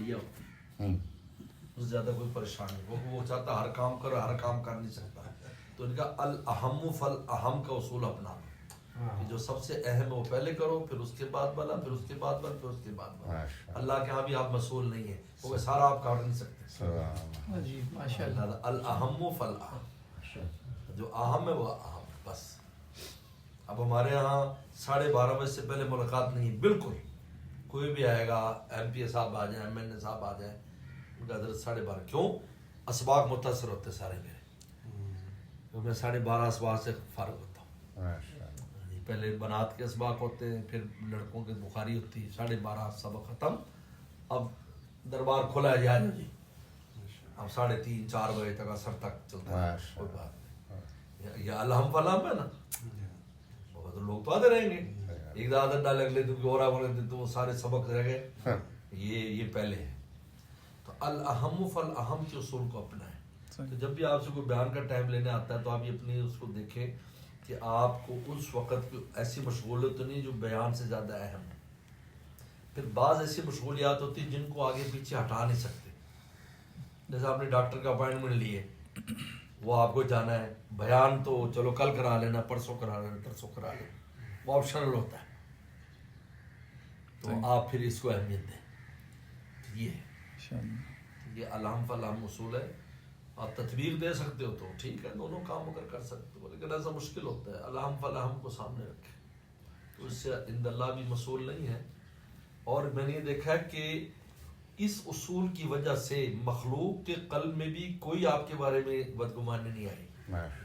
کمالیہ ہوتی ہے، اس سے زیادہ کوئی پریشانی وہ چاہتا ہر کام کرو، ہر کام کر نہیں سکتا، تو ان کا الاہم فالاہم کا اصول اپنا کہ جو سب سے اہم ہے وہ پہلے کرو، پھر اس کے بعد والا، پھر اس کے بعد والا، پھر اس کے بعد والا۔ اللہ کے ہاں بھی آپ مسئول نہیں ہیں، وہ سارا آپ کر نہیں سکتے۔ جی ماشاء اللہ۔ الاہم فالاہم، جو اہم ہے وہ اہم بس۔ اب ہمارے یہاں 12:30 بجے سے پہلے ملاقات نہیں ہے، بالکل کوئی بھی آئے گا، ایم پی اے صاحب آ جائیں، ایم این اے صاحب آ جائیں، ان کا حضرت 12:30، کیوں؟ اسباق متاثر ہوتے سارے میرے، تو میں 12:30 اسباق سے فارغ ہوتا ہوں۔ پہلے بنات کے اسباق ہوتے ہیں، پھر لڑکوں کے بخاری ہوتی ہے، 12:30 سبق ختم، اب دربار کھلا ہے جائے جی، اب 3:30 4 بجے تک عصر تک چلتا ہے، کوئی بات نہیں۔ یہ الحم فلام ہے نا، بہت لوگ تو آتے رہیں گے، ایک عادت ڈال اگلے دن کی اور آگے تو وہ سارے سبق رہ گئے، یہ پہلے ہے۔ تو الاہم فالاہم کے اصول کو اپنائیں۔ تو جب بھی آپ سے کوئی بیان کا ٹائم لینے آتا ہے تو آپ یہ اپنی اس کو دیکھیں کہ آپ کو اس وقت کی ایسی مشغولیت تو نہیں جو بیان سے زیادہ اہم ہے۔ پھر بعض ایسی مشغولیات ہوتی ہیں جن کو آگے پیچھے ہٹا نہیں سکتے، جیسے آپ نے ڈاکٹر کا اپائنٹمنٹ لی ہے، وہ آپ کو جانا ہے، بیان تو چلو کل کرا لینا، پرسوں کرا لینا، ترسوں کرا لینا، وہ آپشنل ہوتا ہے، تو آپ پھر اس کو اہمیت دیں۔ یہ الحم فالحم اصول ہے۔ آپ تطبیق دے سکتے ہو تو ٹھیک ہے، دونوں کام اگر کر سکتے ہو، لیکن ایسا مشکل ہوتا ہے۔ الحم فالحم کو سامنے رکھے تو اس سے عند اللہ بھی مسئول نہیں ہے۔ اور میں نے یہ دیکھا ہے کہ اس اصول کی وجہ سے مخلوق کے قلب میں بھی کوئی آپ کے بارے میں بدگمانی نہیں آئی،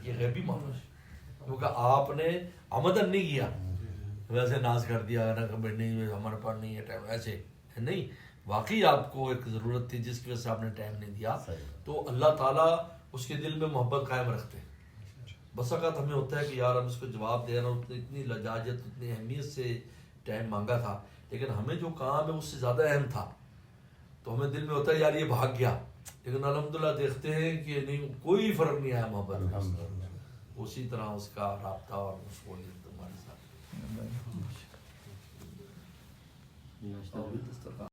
یہ غیبی معاملہ ہے، کیونکہ آپ نے عمدن نہیں کیا، ویسے ناز کر دیا نا کہ نہیں ہمارے پاس نہیں ہے ٹائم، ایسے نہیں، واقعی آپ کو ایک ضرورت تھی جس کی وجہ سے آپ نے ٹائم نہیں دیا، تو اللہ تعالیٰ اس کے دل میں محبت قائم رکھتے ہیں۔ بس اوقات ہمیں ہوتا ہے کہ یار ہم اس کو جواب دے رہا ہوں، اتنی لجاجت اتنی اہمیت سے ٹائم مانگا تھا، لیکن ہمیں جو کام ہے اس سے زیادہ اہم تھا، تو ہمیں دل میں ہوتا ہے یار یہ بھاگ گیا، لیکن الحمدللہ دیکھتے ہیں کہ نہیں، کوئی فرق نہیں آیا محبت میں، اسی طرح اس کا رابطہ اور مشغولیت تمہارے ساتھ۔